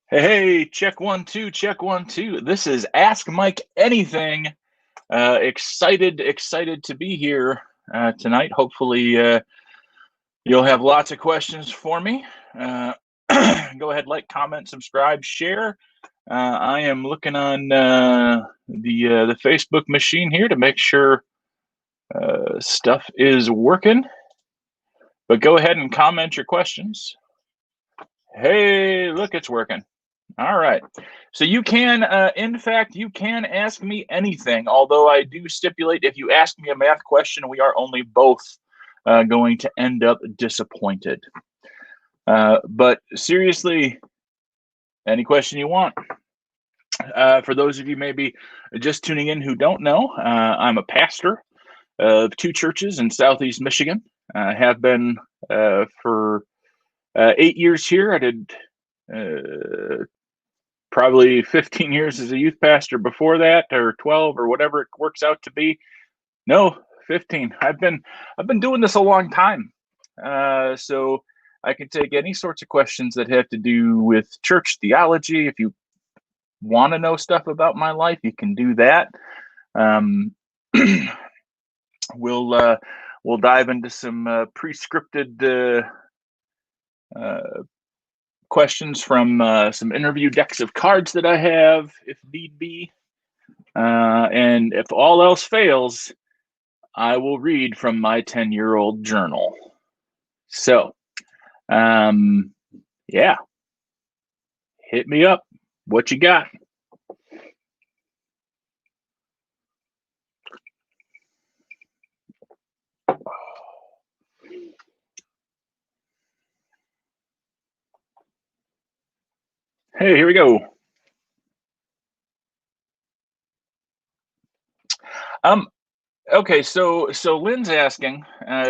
Hey, check one, two, check one, two. This is Ask Mike Anything. Excited to be here tonight. Hopefully, you'll have lots of questions for me. Uh, go ahead, like, comment, subscribe, share. I am looking on the Facebook machine here to make sure stuff is working. But go ahead and comment your questions. Hey, look, it's working. All right. So you can, in fact, you can ask me anything, although I do stipulate if you ask me a math question, we are only both going to end up disappointed. But seriously, any question you want. For those of you maybe just tuning in who don't know, I'm a pastor of two churches in Southeast Michigan. I have been for 8 years here. I did probably 15 years as a youth pastor before that, or 12, or whatever it works out to be. No, 15. I've been doing this a long time. So I can take any sorts of questions that have to do with church theology. If you want to know stuff about my life, you can do that. Um, we'll dive into some pre-scripted questions from some interview decks of cards that I have, if need be. And if all else fails, I will read from my 10-year-old journal. So, yeah, hit me up. What you got? Hey, here we go. Okay, so Lynn's asking.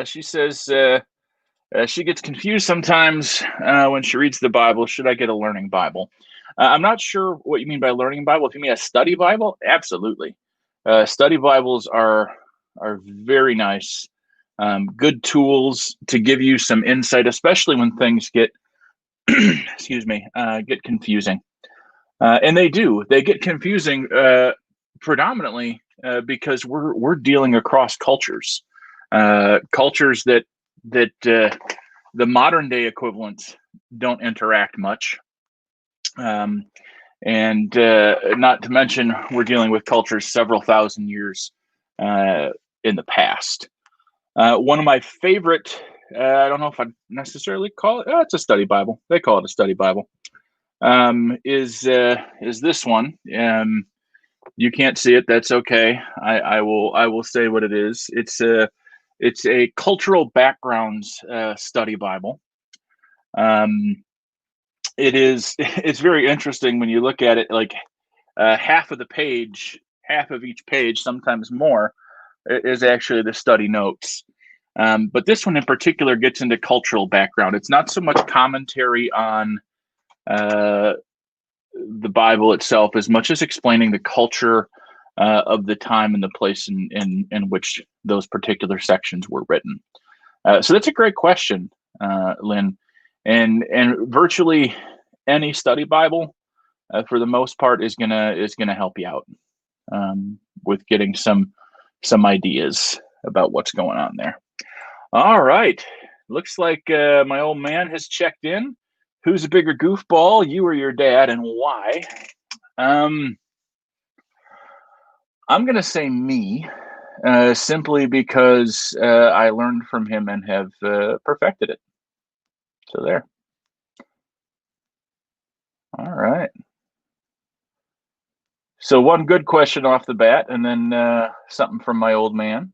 She says she gets confused sometimes when she reads the Bible. Should I get a learning Bible? I'm not sure what you mean by learning Bible. If you mean a study Bible, absolutely. Study Bibles are very nice, good tools to give you some insight, especially when things get excuse me, get confusing. And they do. They get confusing predominantly because we're dealing across cultures, cultures that the modern day equivalents don't interact much, and not to mention we're dealing with cultures several thousand years in the past. One of my favorite, I don't know if I'd necessarily call it, it's a study Bible. They call it a study Bible. Is this one? You can't see it. That's okay. I will say what it is. It's a cultural backgrounds study Bible. It is. It's very interesting when you look at it. Like half of the page, half of each page, sometimes more, is actually the study notes. But this one in particular gets into cultural background. It's not so much commentary on the Bible itself as much as explaining the culture of the time and the place in which those particular sections were written. So that's a great question, Lynn. And virtually any study Bible, for the most part, is gonna help you out with getting some ideas about what's going on there. All right, looks like my old man has checked in. Who's a bigger goofball, you or your dad, and why? Um, I'm gonna say me, simply because I learned from him and have perfected it. So there. All right. So one good question off the bat, and then something from my old man.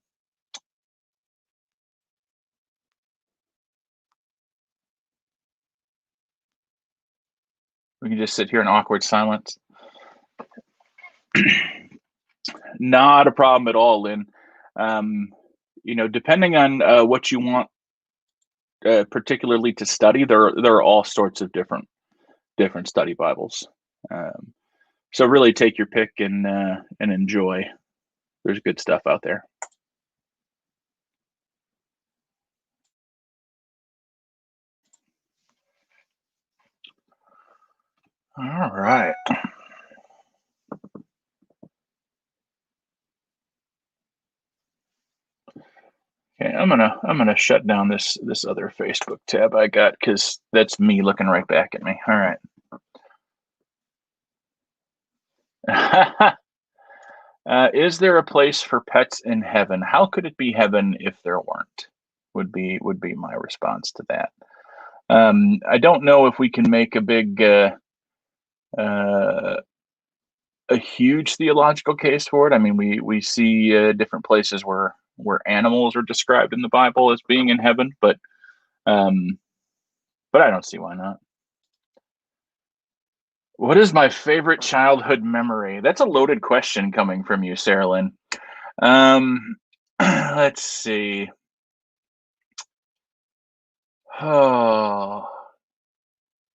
We can just sit here in awkward silence. Not a problem at all, Lynn. Um, depending on what you want, particularly to study, there are all sorts of different study Bibles. Um, so really take your pick and enjoy. There's good stuff out there. All right. Okay, I'm gonna shut down this other Facebook tab I got because that's me looking right back at me. All right. Is there a place for pets in heaven? How could it be heaven if there weren't? Would be my response to that. I don't know if we can make uh, a huge theological case for it. I mean, we see different places where animals are described in the Bible as being in heaven, um, but I don't see why not. What is my favorite childhood memory? That's a loaded question coming from you, Sarah Lynn. Um, let's see. Oh,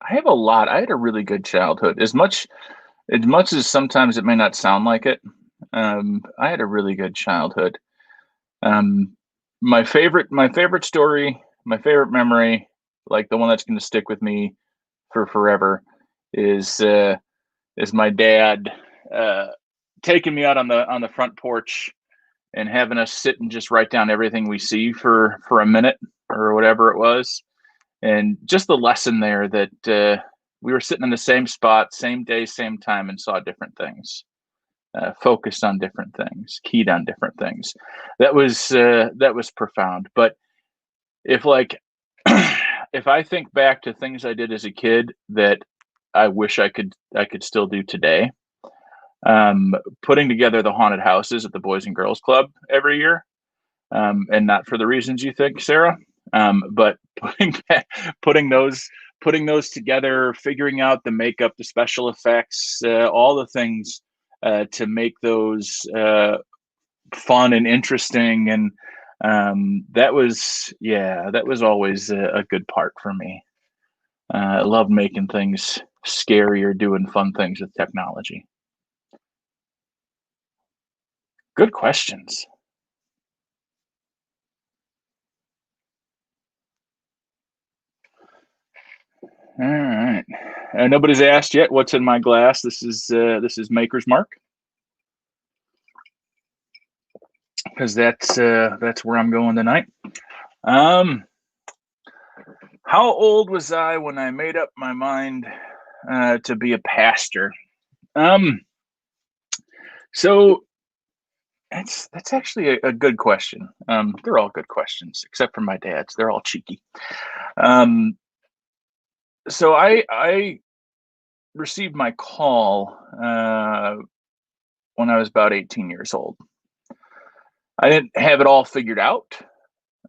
I have a lot. I had a really good childhood. As much as sometimes it may not sound like it, I had a really good childhood. Um, my favorite story, my favorite memory, like the one that's going to stick with me for forever, is is my dad uh, taking me out on the front porch and having us sit and just write down everything we see for a minute or whatever it was, and just the lesson there that we were sitting in the same spot, same day, same time, and saw different things, focused on different things, keyed on different things. That was profound. But if like if I think back to things I did as a kid that I wish I could still do today, um, putting together the haunted houses at the Boys and Girls Club every year, and not for the reasons you think, Sarah, but putting those putting those together, figuring out the makeup, the special effects, all the things to make those fun and interesting, and that was always a good part for me. I love making things scary or doing fun things with technology. Good questions. All right. Nobody's asked yet what's in my glass. This is Maker's Mark, because that's where I'm going tonight. Um, how old was I when I made up my mind to be a pastor? Um, so that's actually a good question. They're all good questions, except for my dad's. They're all cheeky. Um, so I received my call when I was about 18 years old. I didn't have it all figured out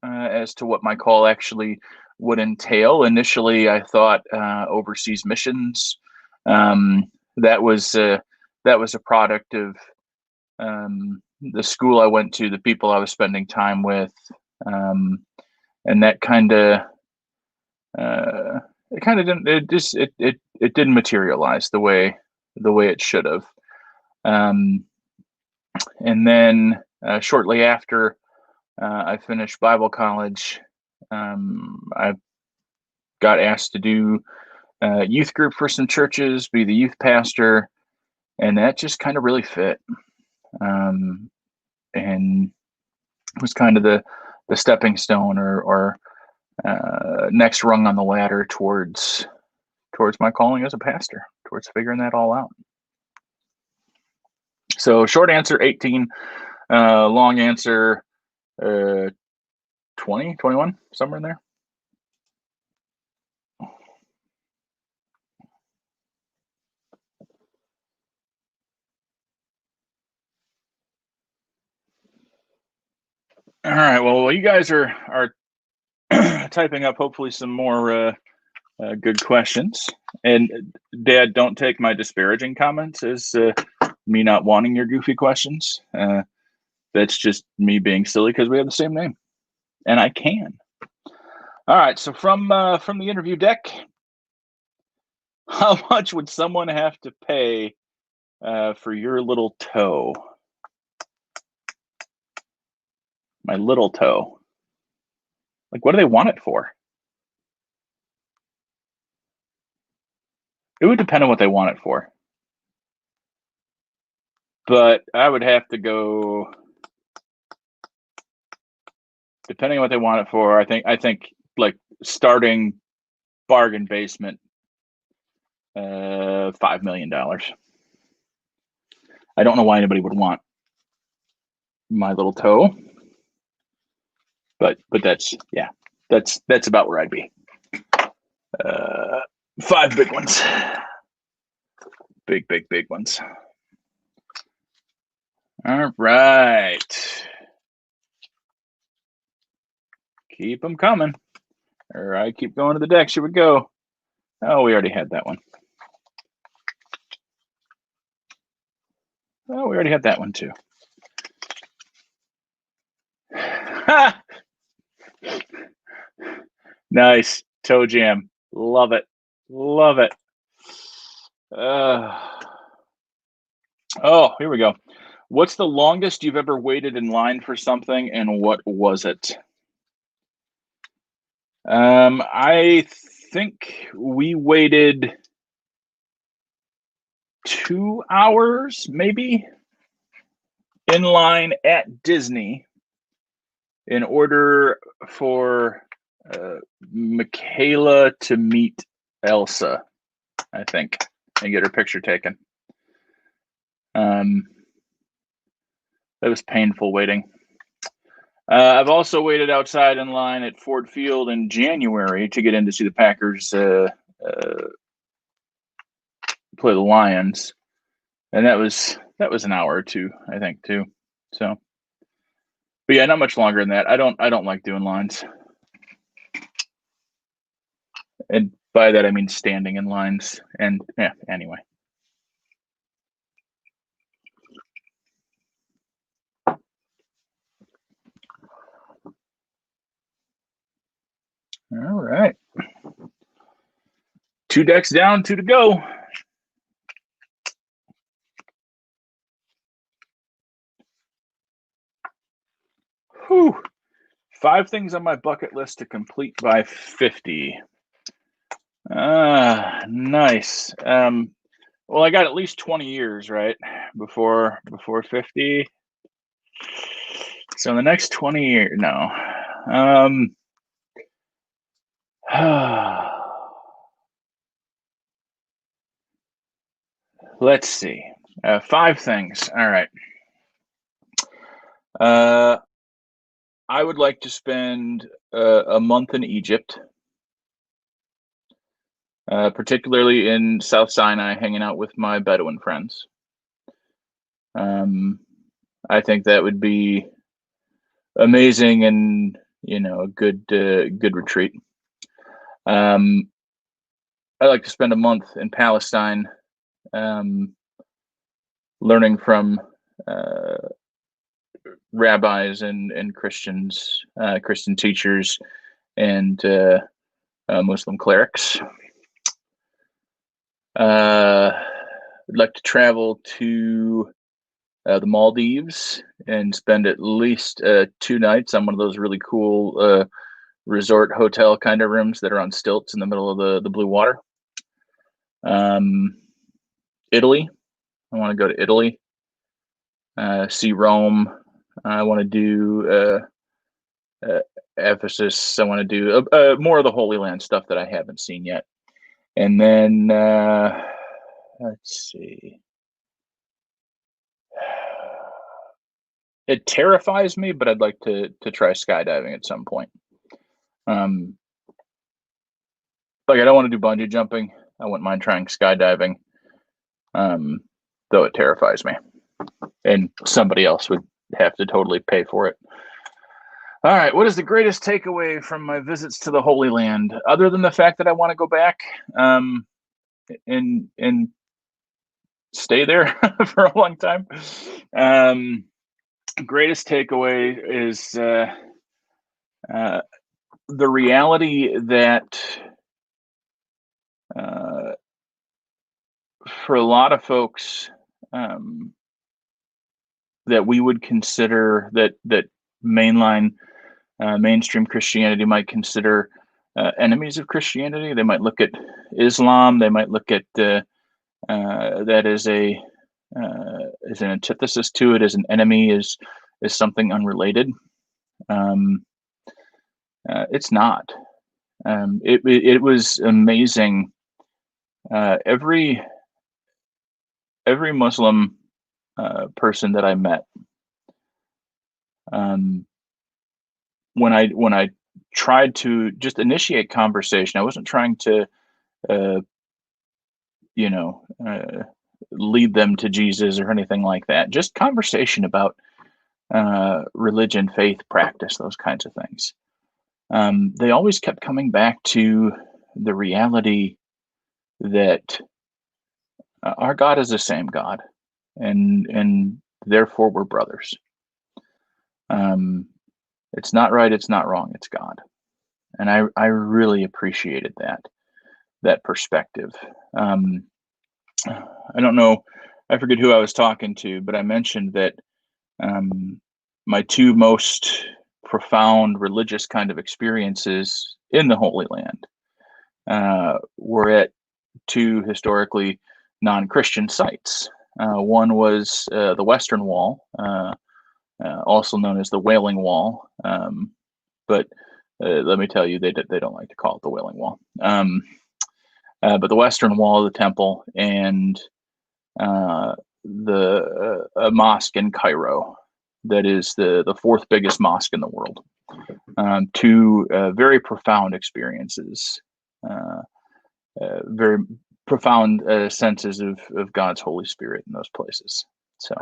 as to what my call actually would entail. Initially, I thought overseas missions. Um, that was that was a product of the school I went to, the people I was spending time with, um, and that uh, kind of didn't. It didn't materialize the way it should have. Um, and then shortly after I finished Bible college, I got asked to do youth group for some churches, be the youth pastor, and that just kind of really fit, and was kind of the stepping stone or next rung on the ladder towards my calling as a pastor, towards figuring that all out. So short answer 18, long answer 20, 21, somewhere in there. All right. Well, you guys are typing up hopefully some more good questions. And Dad, don't take my disparaging comments as me not wanting your goofy questions. That's just me being silly because we have the same name, and I can. All right. So from the interview deck, how much would someone have to pay for your little toe? My little toe. Like, what do they want it for? It would depend on what they want it for. But I would have to go, depending on what they want it for, I think like starting bargain basement, $5 million. I don't know why anybody would want my little toe, but that's about where I'd be. 5 big ones, big ones. All right, keep them coming. All right, keep going to the decks. Here we go. Oh, we already had that one. Oh, we already had that one too. Nice. Toe jam. Love it. Love it. Oh, here we go. What's the longest you've ever waited in line for something, and what was it? I think we waited 2 hours, maybe, in line at Disney in order for Michaela to meet Elsa, I think, and get her picture taken. That was painful waiting. I've also waited outside in line at Ford Field in January to get in to see the Packers play the Lions, and that was an hour or two, I think, too. So, but yeah, not much longer than that. I don't like doing lines, and by that I mean standing in lines. And yeah, anyway. All right. 2 decks down, 2 to go. Whew. 5 things on my bucket list to complete by 50. Nice. Well, I got at least 20 years, right? Before 50. So in the next 20 years, no. Let's see. 5 things. All right. I would like to spend a month in Egypt, particularly in South Sinai, hanging out with my Bedouin friends. I think that would be amazing and, a good retreat. I like to spend a month in Palestine, learning from rabbis and Christians, Christian teachers, and Muslim clerics. I'd like to travel to the Maldives and spend at least 2 nights on one of those really cool resort hotel kind of rooms that are on stilts in the middle of the blue water. Italy. I want to go to Italy, see Rome. I want to do Ephesus. I want to do more of the Holy Land stuff that I haven't seen yet. And then, let's see. It terrifies me, but I'd like to try skydiving at some point. Like, I don't want to do bungee jumping. I wouldn't mind trying skydiving, though it terrifies me. And somebody else would have to totally pay for it. All right, what is the greatest takeaway from my visits to the Holy Land, other than the fact that I want to go back and stay there for a long time? Greatest takeaway is the reality that for a lot of folks that we would consider that mainline mainstream Christianity might consider enemies of Christianity. They might look at Islam. They might look at that as an antithesis to it, as an enemy, as something unrelated. It's not. It was amazing. Every Muslim person that I met, when I tried to just initiate conversation, I wasn't trying to, lead them to Jesus or anything like that. Just conversation about religion, faith, practice, those kinds of things. They always kept coming back to the reality that our God is the same God, and therefore we're brothers. It's not right, it's not wrong, it's God. And I really appreciated that perspective. I don't know, I forget who I was talking to, but I mentioned that my two most profound religious kind of experiences in the Holy Land were at two historically non-Christian sites. One was the Western Wall, also known as the Wailing Wall, but let me tell you, they don't like to call it the Wailing Wall. But the Western Wall of the temple and the mosque in Cairo, that is the fourth biggest mosque in the world. Two very profound experiences, very profound senses of God's Holy Spirit in those places. So,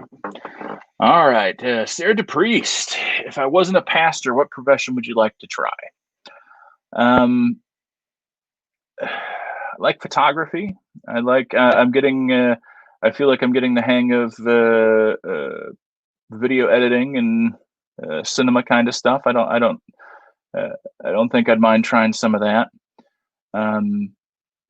all right, Sarah DePriest, if I wasn't a pastor, what profession would you like to try? I like photography. I like. I'm getting. I feel like I'm getting the hang of video editing and cinema kind of stuff. I don't think I'd mind trying some of that.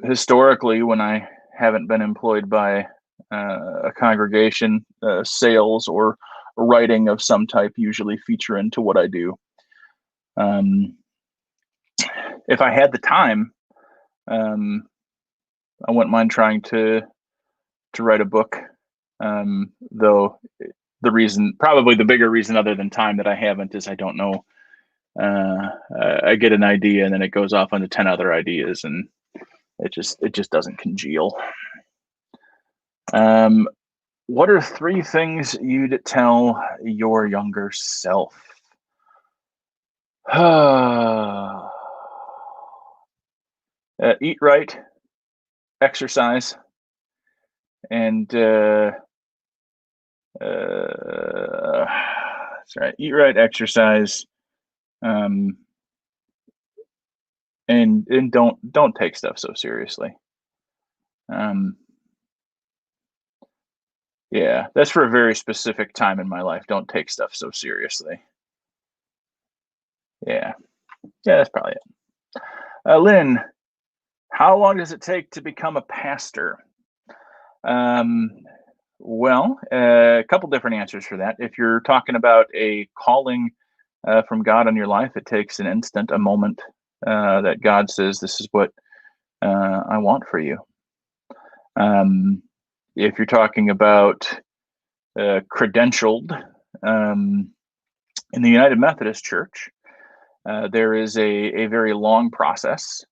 Historically, when I haven't been employed by a congregation, sales or writing of some type usually feature into what I do. If I had the time, I wouldn't mind trying to write a book. Though the reason, probably the bigger reason other than time that I haven't, is I don't know. I get an idea and then it goes off onto 10 other ideas, and it just doesn't congeal. What are 3 things you'd tell your younger self? Eat right, exercise, and that's right. Eat right, exercise, and don't take stuff so seriously. Yeah, that's for a very specific time in my life. Don't take stuff so seriously. Yeah, that's probably it. Lynn, how long does it take to become a pastor? Well, a couple different answers for that. If you're talking about a calling from God on your life, it takes an instant, a moment that God says, this is what I want for you. If you're talking about credentialed, in the United Methodist Church, there is a very long process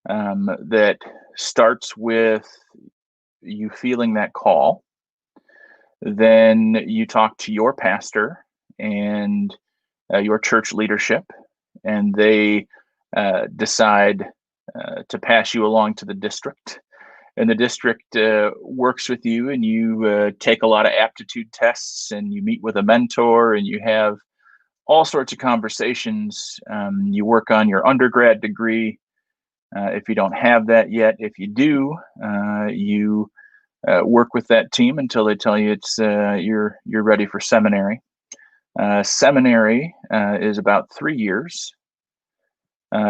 that starts with you feeling that call. Then you talk to your pastor and your church leadership, and they decide to pass you along to the district. And the district works with you, and you take a lot of aptitude tests, and you meet with a mentor, and you have all sorts of conversations. You work on your undergrad degree. If you don't have that yet, if you do, you work with that team until they tell you it's you're ready for seminary. Seminary is about 3 years,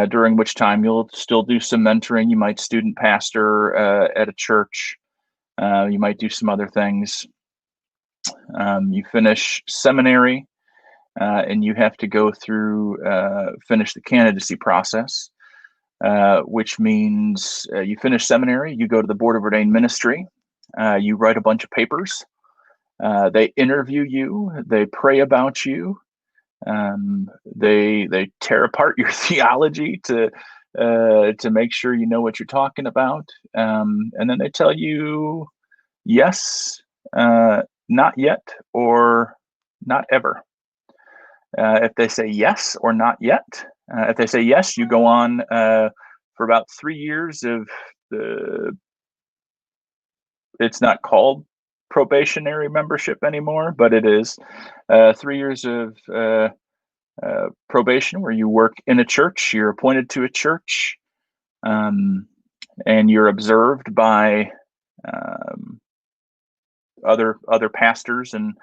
during which time you'll still do some mentoring. You might student pastor at a church. You might do some other things. You finish seminary, and you have to go through finish the candidacy process. which means you finish seminary, you go to the Board of Ordained Ministry, you write a bunch of papers, they interview you, they pray about you, they tear apart your theology to make sure you know what you're talking about, and then they tell you yes, not yet, or not ever. If they say yes or not yet, if they say yes, you go on for about 3 years of the. It's not called probationary membership anymore, but it is 3 years of probation where you work in a church. You're appointed to a church, and you're observed by other pastors and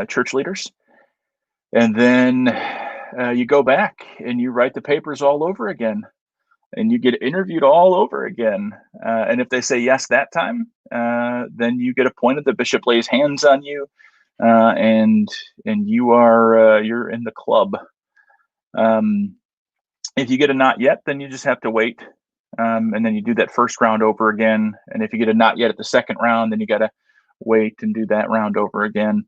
church leaders. And then you go back and you write the papers all over again, and you get interviewed all over again. And if they say yes that time, then you get appointed. The bishop lays hands on you, and you are you're in the club. If you get a not yet, then you just have to wait, and then you do that first round over again. And if you get a not yet at the second round, then you got to wait and do that round over again.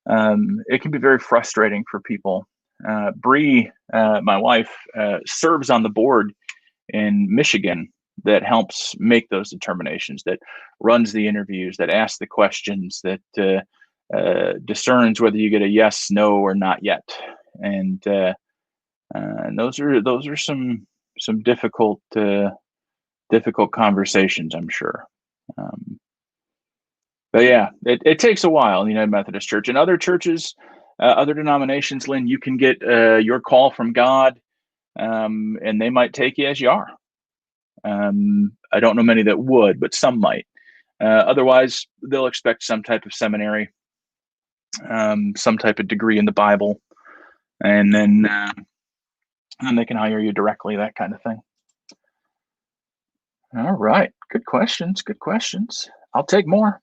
It can be very frustrating for people. Bree, my wife, serves on the board in Michigan that helps make those determinations, that runs the interviews, that asks the questions, that discerns whether you get a yes, no, or not yet. And those are some difficult conversations, I'm sure. But yeah, it takes a while in the United Methodist Church. And other churches, other denominations, Lynn, you can get your call from God, and they might take you as you are. I don't know many that would, but some might. Otherwise, they'll expect some type of seminary, some type of degree in the Bible, and then they can hire you directly, that kind of thing. All right. Good questions. Good questions. I'll take more.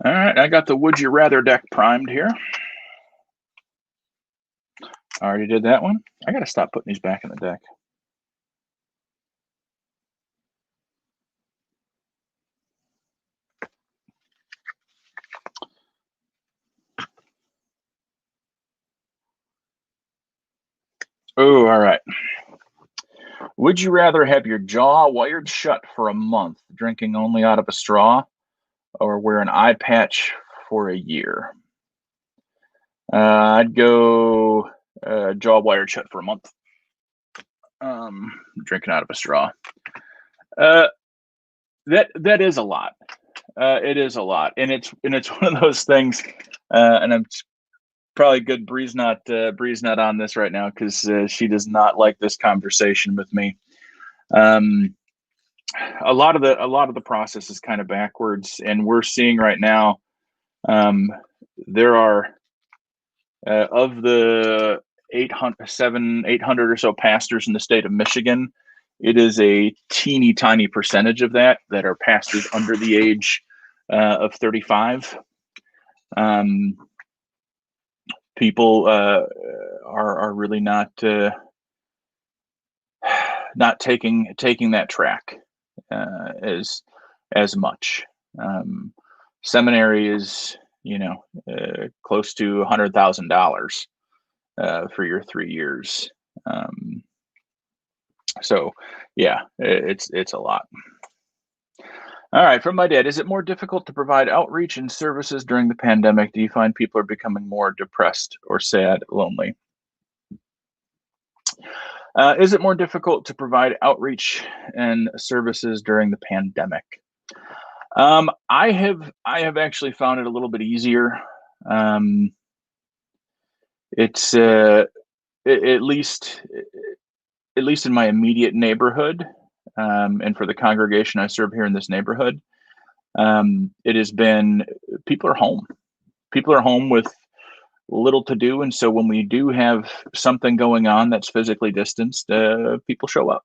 All right, I got the Would You Rather deck primed here. I already did that one. I got to stop putting these back in the deck. Oh, all right. Would you rather have your jaw wired shut for a month, drinking only out of a straw, or wear an eye patch for a year? I'd go jaw wired shut for a month. Drinking out of a straw. That is a lot. It is a lot, and it's one of those things. And I'm probably good Bree's not on this right now, because she does not like this conversation with me. A lot of the process is kind of backwards, and we're seeing right now there are of the 800 or so pastors in the state of Michigan, it is a teeny tiny percentage of that are pastors under the age of 35. People are really not taking that track as much. Seminary is close to $100,000 for your 3 years. So yeah, it's a lot. All right, from my dad: is it more difficult to provide outreach and services during the pandemic? Do you find people are becoming more depressed or sad, lonely? Is it more difficult to provide outreach and services during the pandemic? I have actually found it a little bit easier. It's at least in my immediate neighborhood, and for the congregation I serve here in this neighborhood, it has been, people are home. People are home with little to do, and so when we do have something going on that's physically distanced, people show up,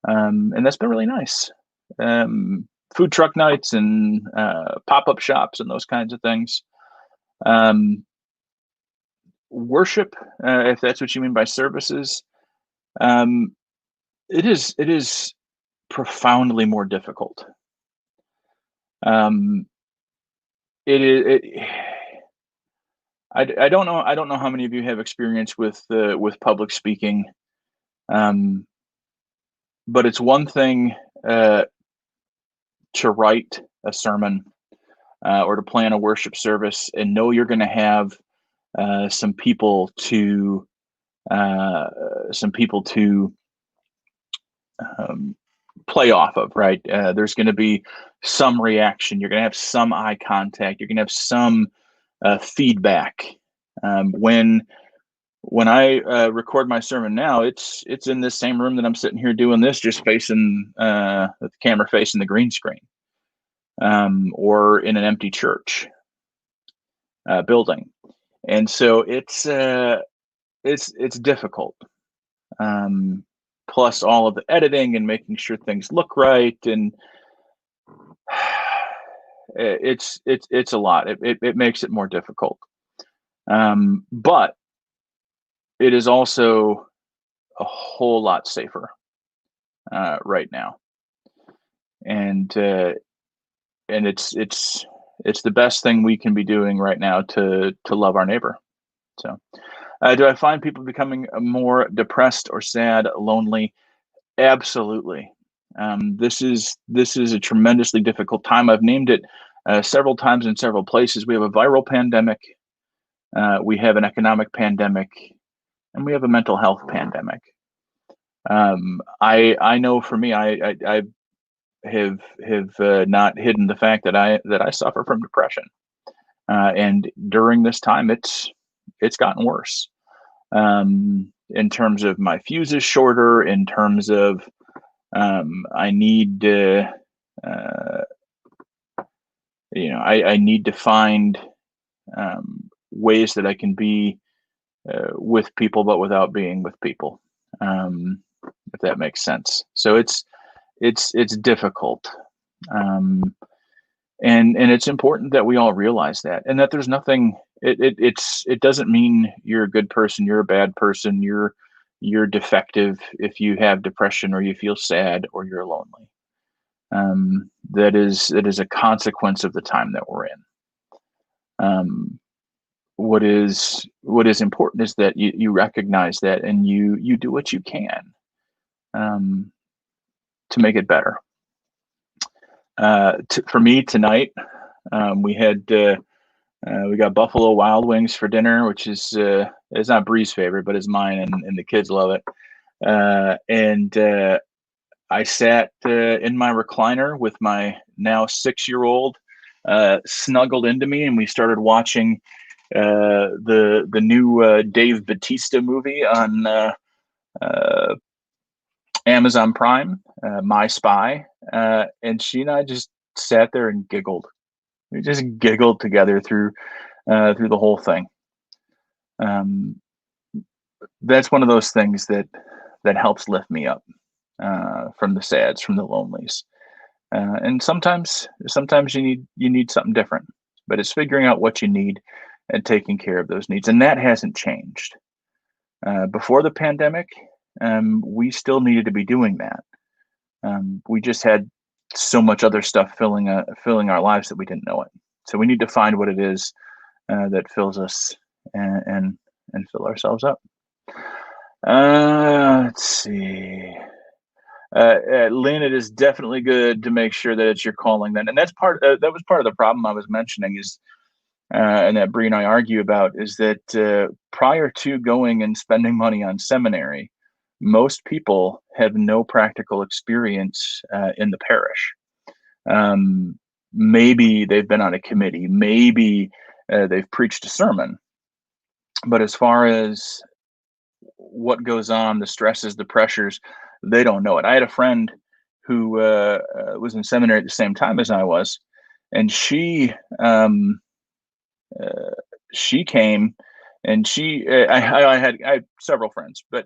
and that's been really nice. food truck nights and pop-up shops and those kinds of things. Worship, if that's what you mean by services, it is profoundly more difficult. It is. I don't know how many of you have experience with public speaking, but it's one thing to write a sermon or to plan a worship service and know you're going to have some people to play off of, right? There's going to be some reaction. You're going to have some eye contact. You're going to have some feedback. When I record my sermon now, it's in this same room that I'm sitting here doing this, just facing the camera facing the green screen, or in an empty church building, and so it's difficult. Plus all of the editing and making sure things look right, and it's a lot. It makes it more difficult, but it is also a whole lot safer right now, and it's the best thing we can be doing right now to love our neighbor. So, do I find people becoming more depressed or sad, lonely? Absolutely. This is a tremendously difficult time. I've named it several times in several places. We have a viral pandemic, we have an economic pandemic, and we have a mental health pandemic. I know for me, I have not hidden the fact that I suffer from depression, and during this time, it's gotten worse. In terms of my fuse is shorter, in terms of I need I need to find ways that I can be with people, but without being with people, if that makes sense. So it's difficult, and it's important that we all realize that, and that there's nothing. It doesn't mean you're a good person, you're a bad person, you're defective if you have depression or you feel sad or you're lonely. That is a consequence of the time that we're in. What is important is that you recognize that, and you do what you can to make it better. For me tonight, we got Buffalo Wild Wings for dinner, which is it's not Bree's favorite, but it's mine, and the kids love it. And I sat in my recliner with my now 6-year-old snuggled into me, and we started watching the new Dave Bautista movie on Amazon Prime, My Spy, and she and I just sat there and giggled. We just giggled together through the whole thing. That's one of those things that helps lift me up from the sads, from the lonelies. And sometimes you need something different, but it's figuring out what you need and taking care of those needs, and that hasn't changed. Before the pandemic, we still needed to be doing that. We just had so much other stuff filling our lives that we didn't know it. So we need to find what it is that fills us and fill ourselves up. Let's see. Lynn, it is definitely good to make sure that it's your calling then, and that's that was part of the problem I was mentioning is, and that Bree and I argue about, is that prior to going and spending money on seminary, most people have no practical experience in the parish. Maybe they've been on a committee, maybe they've preached a sermon, but as far as what goes on, the stresses, the pressures, they don't know it. I had a friend who was in seminary at the same time as I was, and she came, and I had several friends, but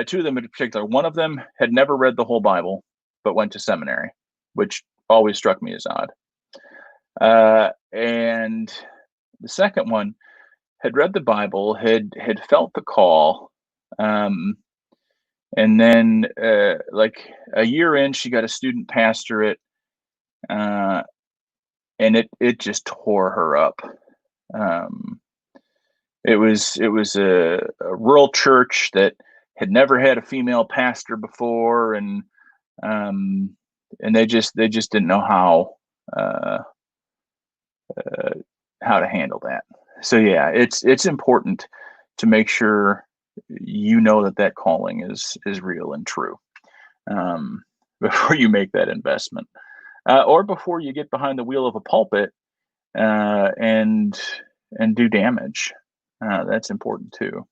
two of them in particular. One of them had never read the whole Bible, but went to seminary. which always struck me as odd. And the second one had read the Bible, had felt the call, and then like a year in, she got a student pastorate, and it just tore her up. It was a rural church that had never had a female pastor before, and they just didn't know how to handle that. So yeah, it's important to make sure you know that calling is real and true before you make that investment, or before you get behind the wheel of a pulpit and do damage. That's important too.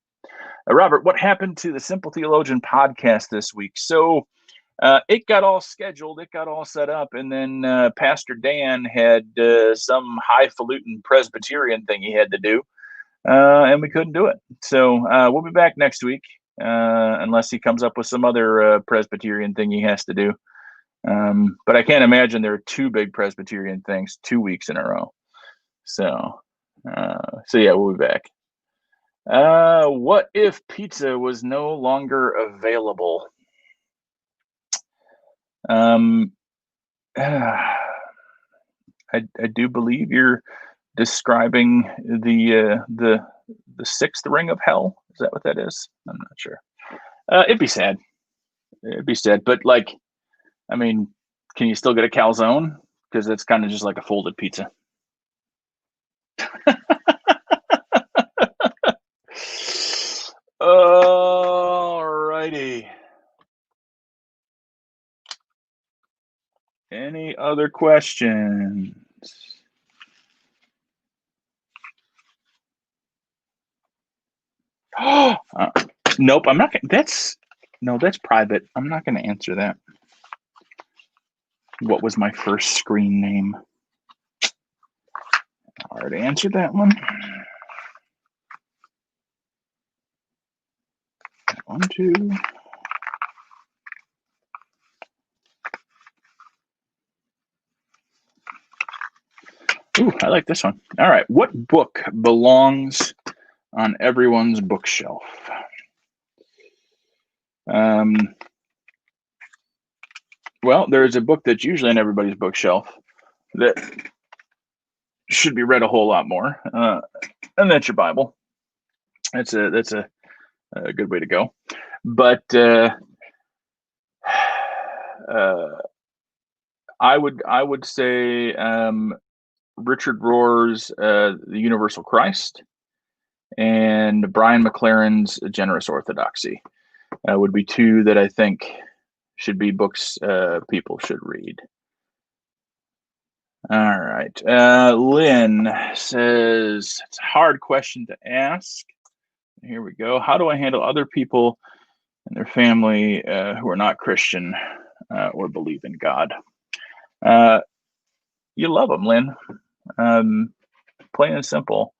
Robert, what happened to the Simple Theologian podcast this week? So it got all scheduled, it got all set up, and then Pastor Dan had some highfalutin Presbyterian thing he had to do, and we couldn't do it. So we'll be back next week, unless he comes up with some other Presbyterian thing he has to do. But I can't imagine there are two big Presbyterian things 2 weeks in a row. So yeah, we'll be back. What if pizza was no longer available? I do believe you're describing the sixth ring of hell. Is that what that is? I'm not sure. It'd be sad. But like, I mean, can you still get a calzone? Because it's kind of just like a folded pizza. Alrighty. Any other questions? Nope, I'm not gonna. That's private. I'm not going to answer that. What was my first screen name? I already answered that one. 1, 2. Ooh, I like this one. All right. What book belongs on everyone's bookshelf? Well, there's a book that's usually on everybody's bookshelf that should be read a whole lot more, and that's your Bible. That's a good way to go. But I would say Richard Rohr's The Universal Christ and Brian McLaren's Generous Orthodoxy would be two that I think should be books people should read. All right. Lynn says, it's a hard question to ask. Here we go. How do I handle other people and their family who are not Christian or believe in God? You love them, Lynn. Plain and simple.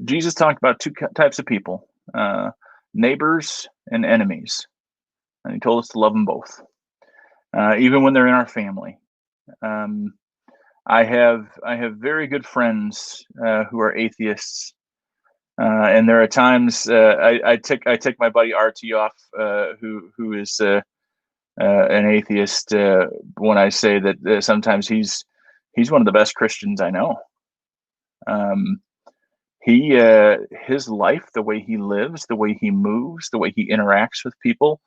Jesus talked about two types of people, neighbors and enemies. And he told us to love them both, even when they're in our family. I have very good friends who are atheists, and there are times I take my buddy RT off, who is an atheist, when I say that sometimes he's one of the best Christians I know. His life, the way he lives, the way he moves, the way he interacts with people,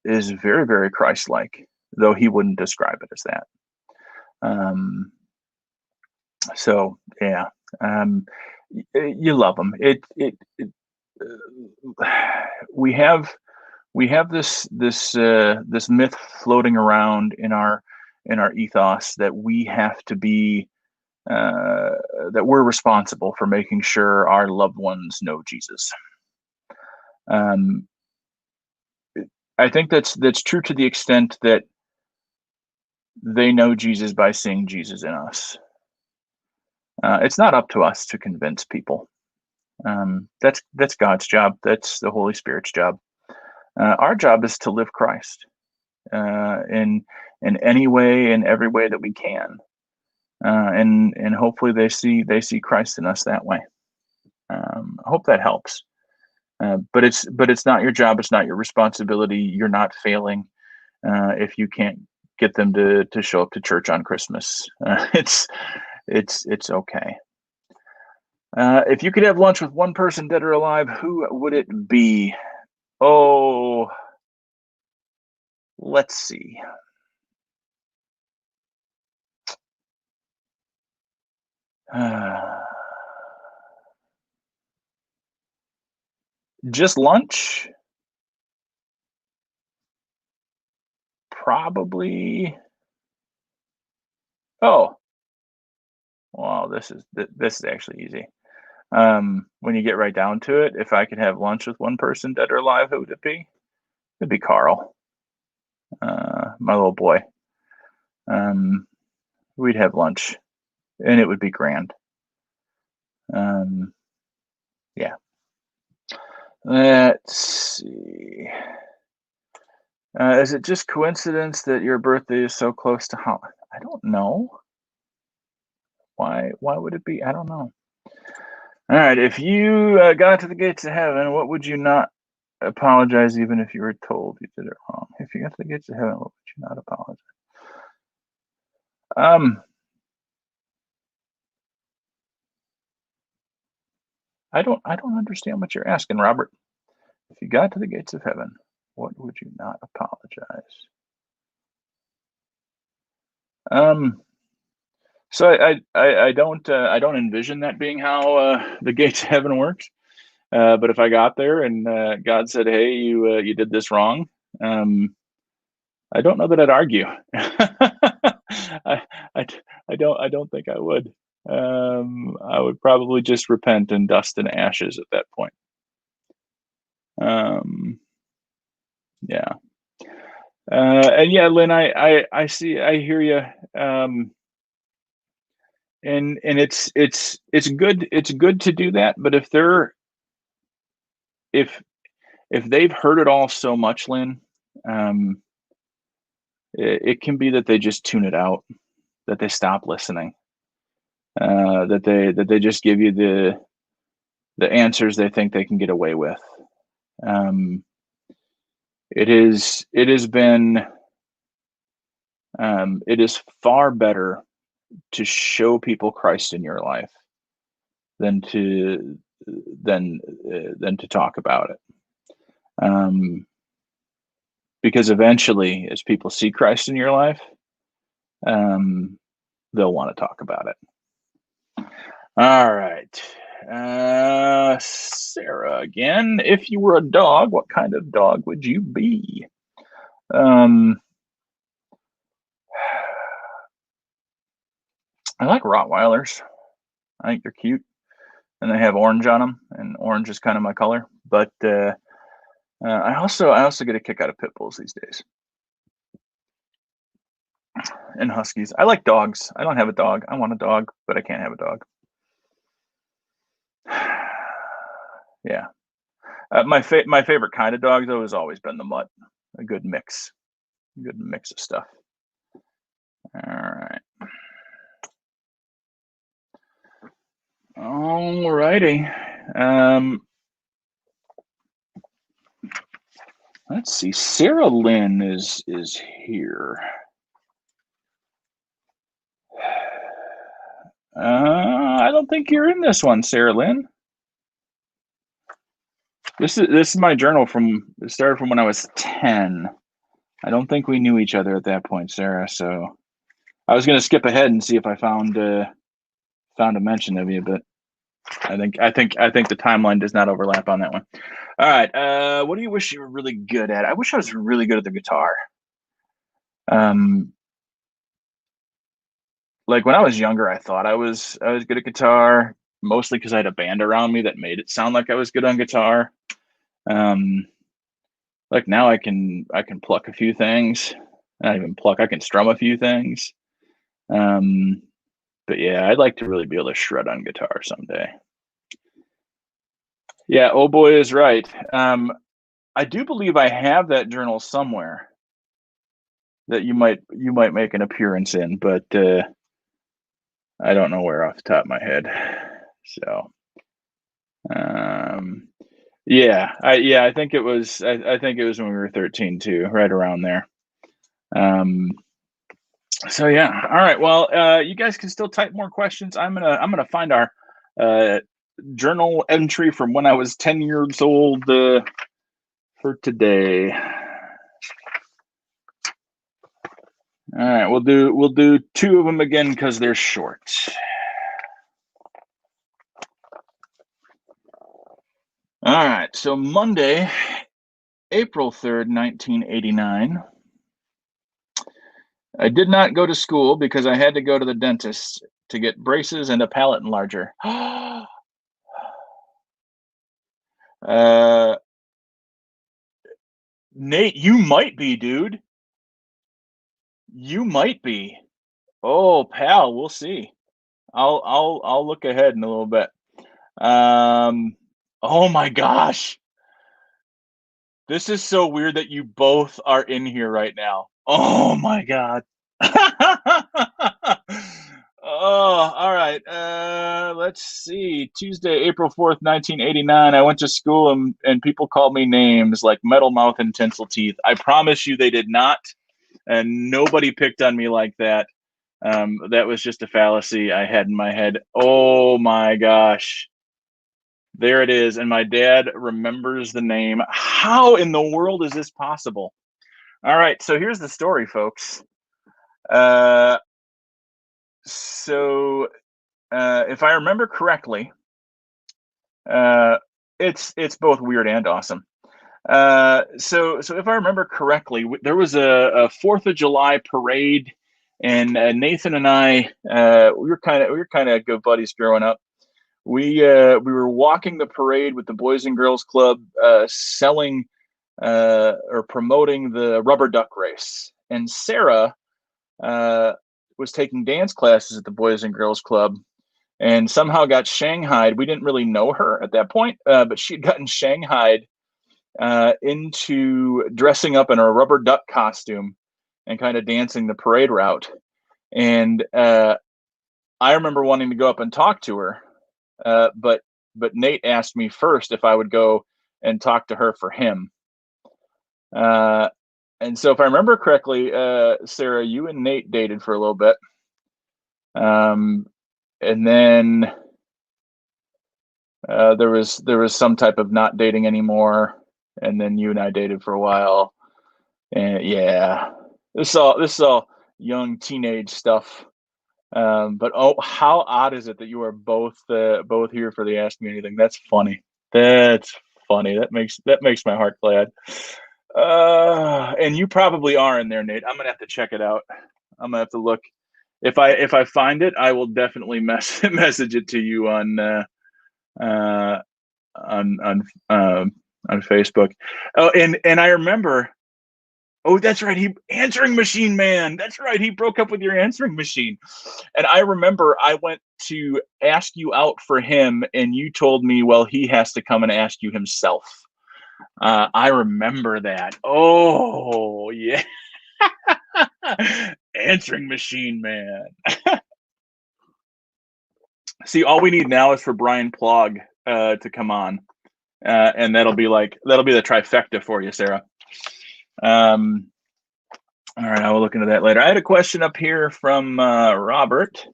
is very, very Christ-like, though he wouldn't describe it as that. So yeah, you love them. We have this myth floating around in our ethos that we have to be that we're responsible for making sure our loved ones know Jesus. I think that's true to the extent that they know Jesus by seeing Jesus in us. It's not up to us to convince people. That's God's job. That's the Holy Spirit's job. Our job is to live Christ, and in any way, in every way that we can, and hopefully they see Christ in us that way. I hope that helps. But it's not your job. It's not your responsibility. You're not failing if you can't get them to show up to church on Christmas. It's okay. If you could have lunch with one person, dead or alive, who would it be? Oh, let's see. Just lunch? Probably. Oh, well, this is actually easy. When you get right down to it, if I could have lunch with one person, dead or alive, who would it be? It'd be Carl, my little boy. We'd have lunch, and it would be grand. Yeah. Let's see. Is it just coincidence that your birthday is so close to how? I don't know. Why would it be? I don't know. All right. If you got to the gates of heaven, what would you not apologize even if you were told you did it wrong? If you got to the gates of heaven, what would you not apologize? I don't understand what you're asking, Robert. If you got to the gates of heaven, what would you not apologize? So I don't envision that being how the gates of heaven works. But if I got there and God said, "Hey, you did this wrong," I don't know that I'd argue. I, I don't think I would. I would probably just repent and dust and ashes at that point. Yeah. And yeah, Lynn, I see, I hear you. And it's good to do that. But if they've heard it all so much, Lynn, it can be that they just tune it out, that they stop listening, that they just give you the answers they think they can get away with. It is far better to show people Christ in your life than to talk about it. Because eventually, as people see Christ in your life, they'll want to talk about it. All right. Sarah again. If you were a dog, what kind of dog would you be? I like Rottweilers. I think they're cute, and they have orange on them, and orange is kind of my color. But I also get a kick out of pit bulls these days, and huskies. I like dogs. I don't have a dog. I want a dog, but I can't have a dog. Yeah. My favorite kind of dog though has always been the mutt. A good mix of stuff. All right. All righty. Let's see. Sarah Lynn is here. I don't think you're in this one, Sarah Lynn. This is my journal it started from when I was 10. I don't think we knew each other at that point, Sarah. So I was going to skip ahead and see if I found a mention of you, but I think the timeline does not overlap on that one. All right. What do you wish you were really good at? I wish I was really good at the guitar. Like when I was younger, I thought I was good at guitar, mostly because I had a band around me that made it sound like I was good on guitar. Like now I can pluck a few things. Not even pluck, I can strum a few things. But yeah, I'd like to really be able to shred on guitar someday. Yeah, oh boy is right. I do believe I have that journal somewhere. that you might make an appearance in, but I don't know where off the top of my head. So, um, I think it was I think it was when we were 13 too, right around there. Um, so yeah, all right. Well, you guys can still type more questions. I'm gonna find our journal entry from when I was 10 years old for today. All right, we'll do two of them again because they're short. All right, so Monday, April 3rd, 1989. I did not go to school because I had to go to the dentist to get braces and a palate enlarger. uh, Nate, you might be, dude. You might be. Oh, pal, we'll see. I'll look ahead in a little bit. Oh my gosh. This is so weird that you both are in here right now. Oh my god. Oh, all right. Let's see. Tuesday, April 4th, 1989. I went to school and people called me names like Metal Mouth and Tinsel Teeth. I promise you they did not. And nobody picked on me like that. That was just a fallacy I had in my head. Oh my gosh. There it is. And my dad remembers the name. How in the world is this possible? All right. So here's the story, folks. So if I remember correctly, it's both weird and awesome. So if I remember correctly, there was a 4th of July parade, and Nathan and I we were kind of good buddies growing up. We were walking the parade with the Boys and Girls Club, selling or promoting the rubber duck race, and Sarah was taking dance classes at the Boys and Girls Club, and somehow got shanghaied. We didn't really know her at that point, but she'd gotten shanghaied into dressing up in a rubber duck costume and kind of dancing the parade route. And I remember wanting to go up and talk to her, but Nate asked me first if I would go and talk to her for him. And so, if I remember correctly, Sarah, you and Nate dated for a little bit, and then there was some type of not dating anymore, and then you and I dated for a while, and yeah, this is all young teenage stuff. But oh, how odd is it that you are both here for the Ask Me Anything? That's funny. That's funny. That makes my heart glad. And you probably are in there, Nate. I'm gonna have to check it out. I'm gonna have to look. If I find it, I will definitely message it to you on uh, on Facebook. Oh, and I remember. Oh, that's right. He answering machine man. That's right. He broke up with your answering machine. And I remember I went to ask you out for him, and you told me, well, he has to come and ask you himself. I remember that. Oh, yeah. Answering machine man. See, all we need now is for Brian Plog to come on. And that'll be the trifecta for you, Sarah. All right, I will look into that later. I had a question up here from Robert.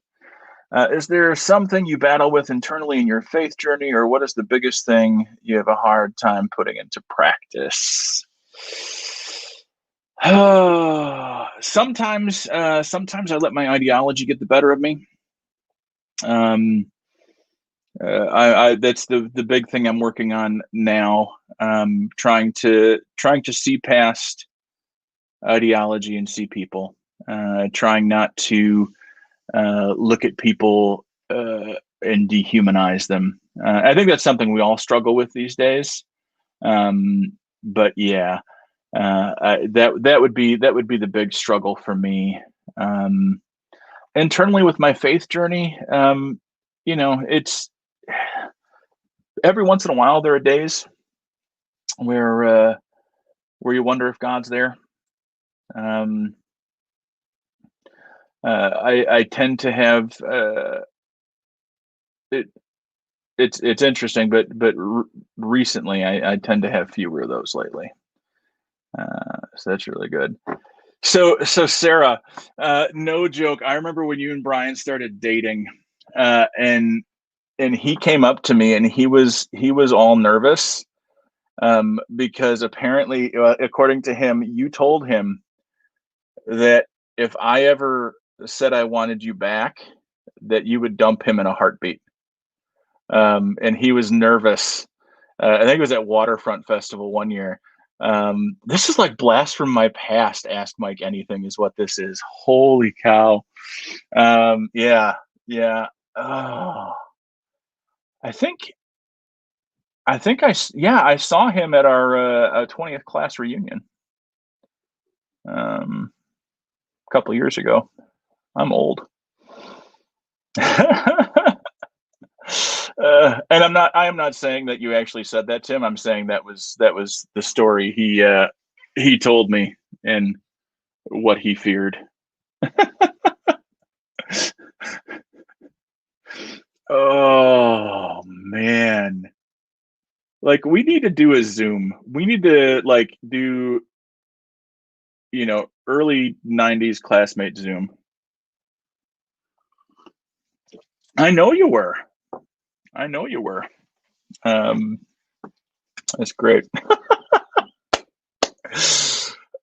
Is there something you battle with internally in your faith journey, or what is the biggest thing you have a hard time putting into practice? Sometimes I let my ideology get the better of me. That's the big thing I'm working on now. Trying to see past ideology and see people. Trying not to look at people and dehumanize them. I think that's something we all struggle with these days. But yeah, that would be the big struggle for me. Internally with my faith journey, it's every once in a while there are days where you wonder if God's there. I tend to have it. It's interesting, but recently I tend to have fewer of those lately. So that's really good. So Sarah, no joke. I remember when you and Brian started dating, and he came up to me and he was all nervous, because apparently, according to him, you told him that if I ever said I wanted you back, that you would dump him in a heartbeat. And he was nervous. I think it was at Waterfront Festival one year. This is like blast from my past. Ask Mike Anything is what this is. Holy cow. Yeah. Oh, I think I saw him at our 20th class reunion a couple years ago. I'm old. And I am not saying that you actually said that, Tim. I'm saying that was the story he told me and what he feared. Oh man. Like, we need to do a Zoom. We need to like do, early 90s classmate Zoom. I know you were. That's great.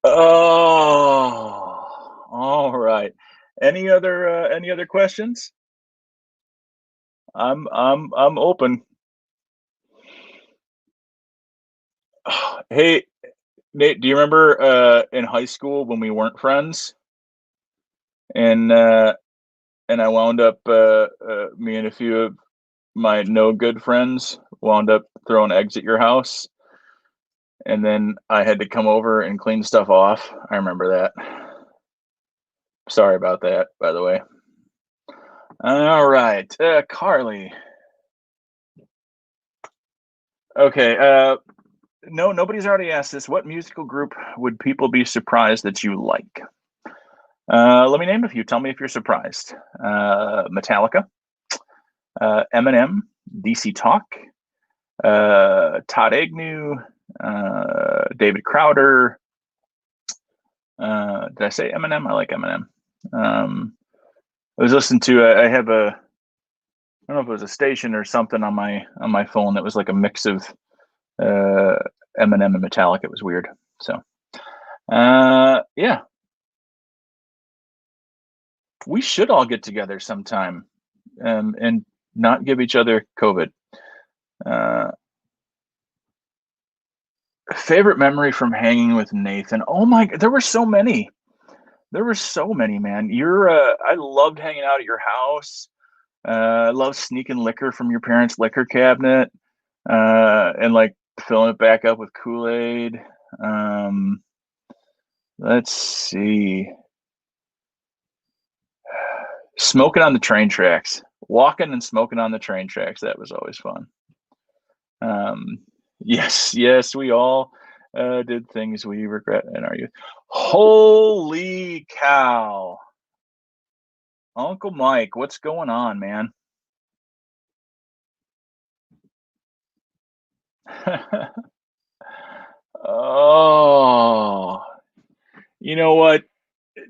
Oh, all right. Any other questions? I'm open. Hey, Nate, do you remember in high school when we weren't friends, and I wound up me and a few of my no good friends wound up throwing eggs at your house, and then I had to come over and clean stuff off. I remember that. Sorry about that, by the way. All right, Carly. Okay, no, nobody's already asked this. What musical group would people be surprised that you like? Let me name a few. Tell me if you're surprised. Metallica, Eminem, DC Talk, Todd Agnew, David Crowder. Did I say Eminem? I like Eminem. I was listening to. I have a. I don't know if it was a station or something on my phone that was like a mix of Eminem and Metallica. It was weird. So, yeah, we should all get together sometime, and not give each other COVID. Favorite memory from hanging with Nathan? Oh my, there were so many. Man. I loved hanging out at your house. I love sneaking liquor from your parents' liquor cabinet, and like filling it back up with Kool-Aid. Let's see. Smoking on the train tracks. Walking and smoking on the train tracks. That was always fun. Yes, we all did things we regret in our youth. Holy cow. Uncle Mike, what's going on, man? Oh, you know what?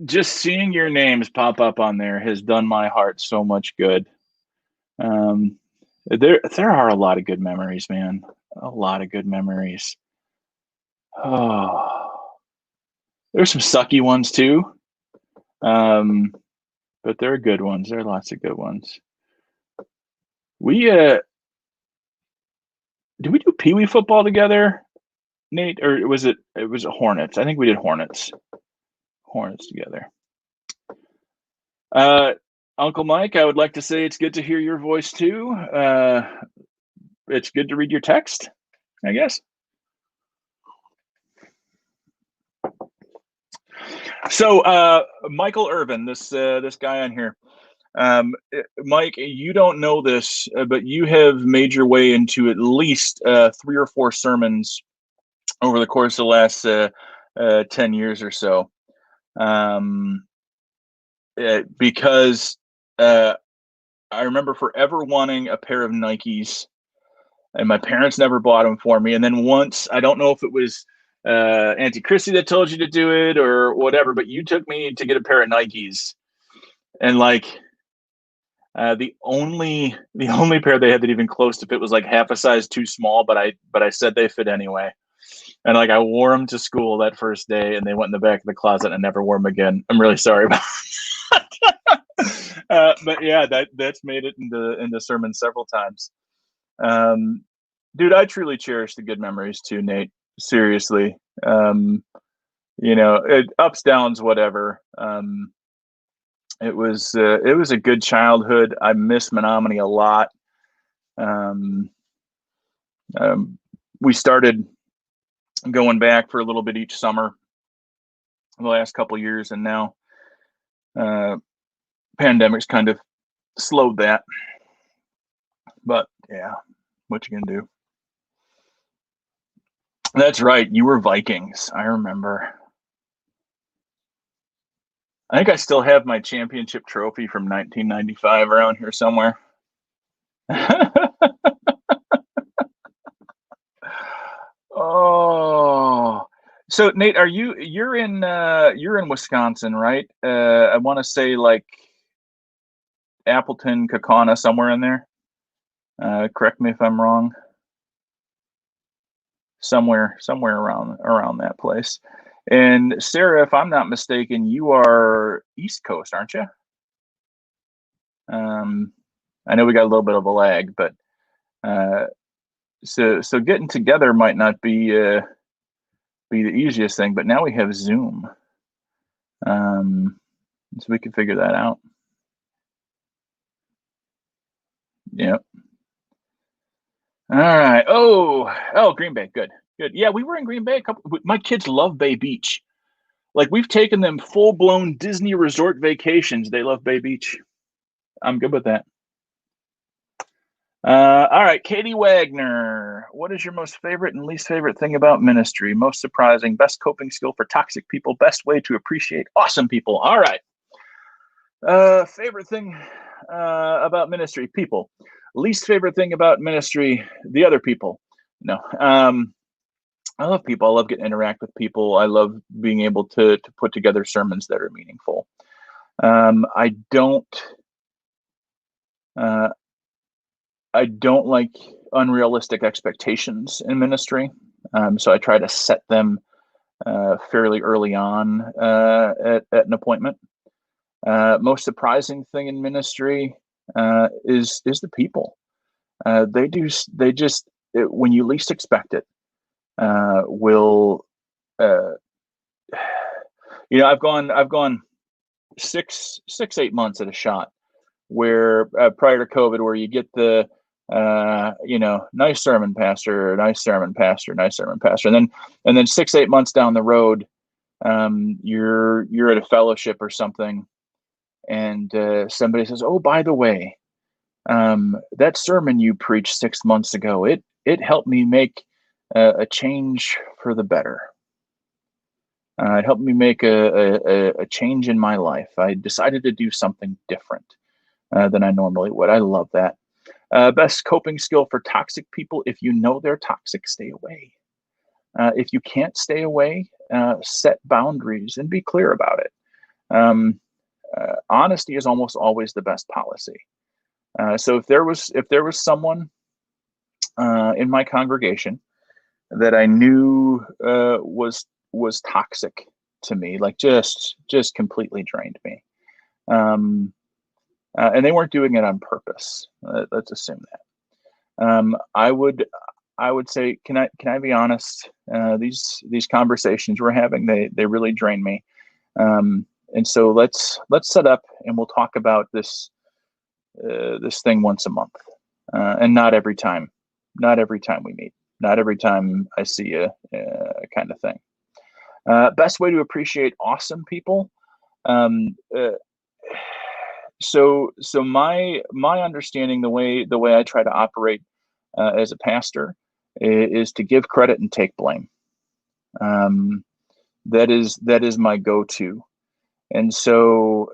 Just seeing your names pop up on there has done my heart so much good. There are a lot of good memories, man. A lot of good memories. Oh, there's some sucky ones too. But there are good ones. There are lots of good ones. We did we do Pee Wee football together, Nate, or was it Hornets? I think we did Hornets together. Uncle Mike, I would like to say it's good to hear your voice too. It's good to read your text, I guess. So Michael Irvin, this guy on here. Mike, you don't know this, but you have made your way into at least 3 or 4 sermons over the course of the last 10 years or so. because I remember forever wanting a pair of Nikes, and my parents never bought them for me. And then once, I don't know if it was Auntie Chrissy that told you to do it or whatever, but you took me to get a pair of Nikes, and like the only pair they had that even close to fit was like half a size too small, but I said they fit anyway. And like I wore them to school that first day, and they went in the back of the closet, and I never wore them again. I'm really sorry about that. But yeah, that's made it into sermons several times. Dude, I truly cherish the good memories too, Nate. Seriously, ups, downs, whatever. It was a good childhood. I miss Menominee a lot. We started going back for a little bit each summer the last couple of years, and now pandemic's kind of slowed that. But yeah, what you gonna do? That's right. You were Vikings. I remember. I think I still have my championship trophy from 1995 around here somewhere. Oh, so Nate, you're in Wisconsin, right? I want to say like Appleton, Kaukauna, somewhere in there. Correct me if I'm wrong. Somewhere around that place. And Sarah, if I'm not mistaken, you are East Coast, aren't you? I know we got a little bit of a lag, but so getting together might not be the easiest thing. But now we have Zoom, so we can figure that out. Yep. All right. Oh, Green Bay. Good. Yeah, we were in Green Bay. My kids love Bay Beach. Like we've taken them full-blown Disney resort vacations. They love Bay Beach. I'm good with that. All right, Katie Wagner. What is your most favorite and least favorite thing about ministry? Most surprising, best coping skill for toxic people, best way to appreciate awesome people. All right. Favorite thing about ministry, people. Least favorite thing about ministry, the other people. No. I love people. I love getting to interact with people. I love being able to put together sermons that are meaningful. I don't like unrealistic expectations in ministry. So I try to set them fairly early on at an appointment. Most surprising thing in ministry is the people. When you least expect it, will I've gone 8 months at a shot where prior to COVID, where you get the nice sermon, pastor, nice sermon, pastor, nice sermon, pastor, and then 6-8 months down the road, you're at a fellowship or something, and somebody says, "Oh, by the way, that sermon you preached 6 months ago, it helped me make a change for the better. It helped me make a change in my life. I decided to do something different than I normally would." I love that. Best coping skill for toxic people: if you know they're toxic, stay away. If you can't stay away, set boundaries and be clear about it. Honesty is almost always the best policy. So if there was someone in my congregation that I knew was toxic to me, like just completely drained me, and they weren't doing it on purpose. Let's assume that. I would say, can I be honest? These conversations we're having, they really drain me. And so let's set up and we'll talk about this thing once a month, and not every time we meet, not every time I see you, kind of thing. Best way to appreciate awesome people. So my understanding, the way I try to operate as a pastor is to give credit and take blame. That is my go-to. And so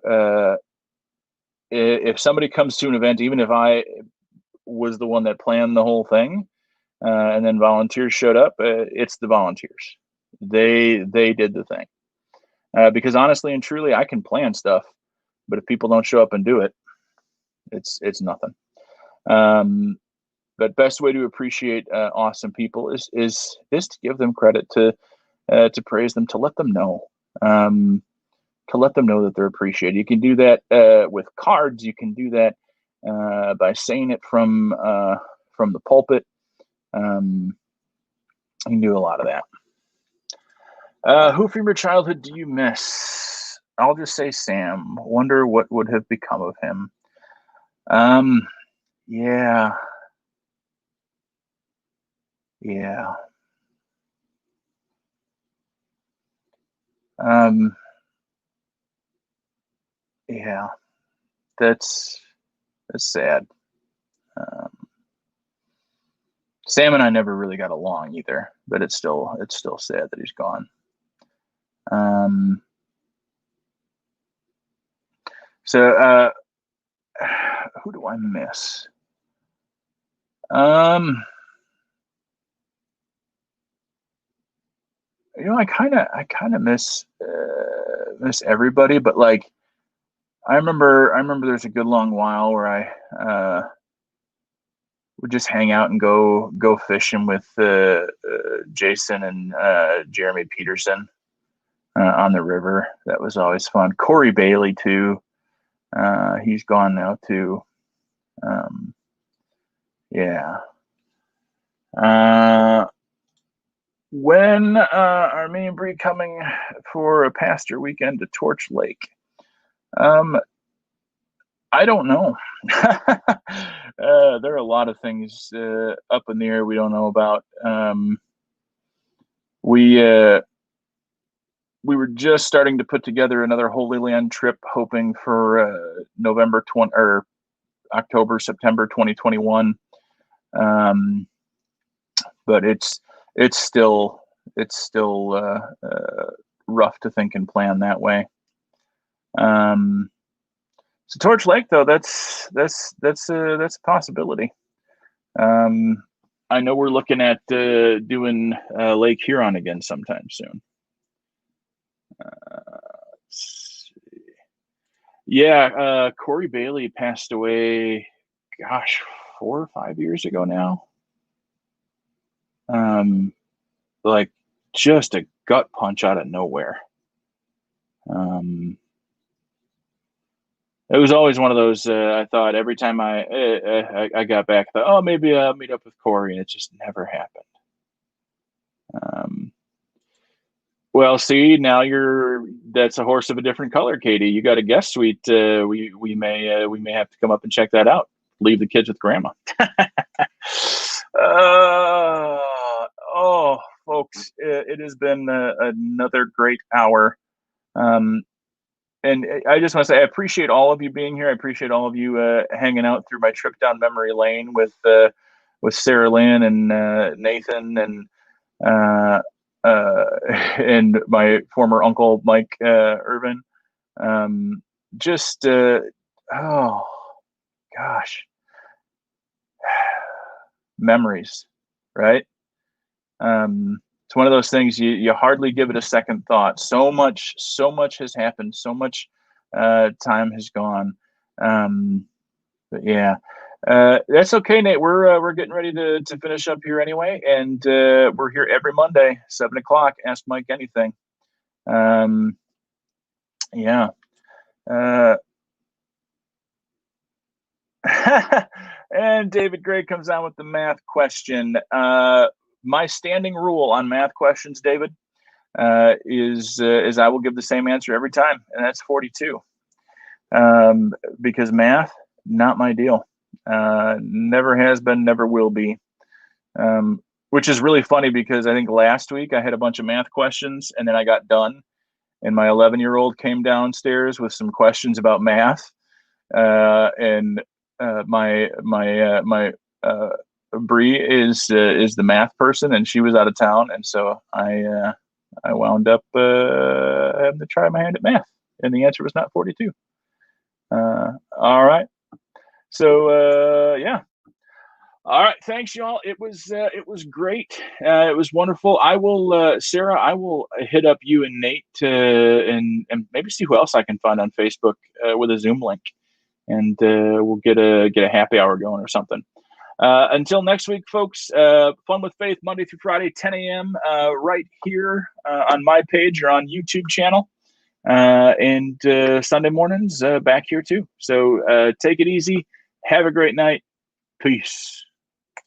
if somebody comes to an event, even if I was the one that planned the whole thing, and then volunteers showed up, it's the volunteers. They did the thing. Because honestly and truly, I can plan stuff, but if people don't show up and do it, it's nothing. But best way to appreciate awesome people is to give them credit, to praise them, to let them know, that they're appreciated. You can do that with cards. You can do that by saying it from the pulpit. You can do a lot of that. Who from your childhood do you miss? I'll just say Sam. Wonder what would have become of him. Yeah. Yeah. Yeah. That's sad. Sam and I never really got along either, but it's still sad that he's gone. So who do I miss? I kind of miss everybody, but like I remember there's a good long while where I would just hang out and go fishing with Jason and Jeremy Peterson on the river. That was always fun. Corey Bailey too. He's gone now too. Yeah. When are me and Bree coming for a pasture weekend to Torch Lake? I don't know. There are a lot of things up in the air we don't know about. We were just starting to put together another Holy Land trip, hoping for November 20 or October, September 2021. But it's still rough to think and plan that way. So Torch Lake, though, that's a possibility. I know we're looking at doing Lake Huron again sometime soon. Yeah, Corey Bailey passed away, gosh, 4 or 5 years ago now. Like just a gut punch out of nowhere. It was always one of those. I thought every time I got back, I thought, oh, maybe I'll meet up with Corey, and it just never happened. Well, see, now that's a horse of a different color, Katie. You got a guest suite. We may have to come up and check that out. Leave the kids with grandma. Oh, folks, it has been another great hour. And I just want to say I appreciate all of you being here. I appreciate all of you hanging out through my trip down memory lane with Sarah Lynn and Nathan and my former uncle Mike Irvin. Oh gosh, memories, right? It's one of those things you hardly give it a second thought. So much has happened. So much time has gone. But yeah, that's okay, Nate. We're getting ready to finish up here anyway, and we're here every Monday, 7:00. Ask Mike anything. Yeah. And David Gray comes on with the math question. My standing rule on math questions, David, is I will give the same answer every time, and that's 42. Because math, not my deal. Never has been, never will be. Which is really funny because I think last week I had a bunch of math questions, and then I got done, and my 11-year-old came downstairs with some questions about math, and my Bree is the math person, and she was out of town, and so I wound up having to try my hand at math. And the answer was not 42. All right. So yeah. All right, thanks, y'all. It was great. It was wonderful. I will, Sarah. I will hit up you and Nate and maybe see who else I can find on Facebook with a Zoom link, and we'll get a happy hour going or something. Until next week, folks. Fun with Faith, Monday through Friday, 10 a.m. Right here on my page or on YouTube channel, and Sunday mornings back here too. So take it easy. Have a great night. Peace.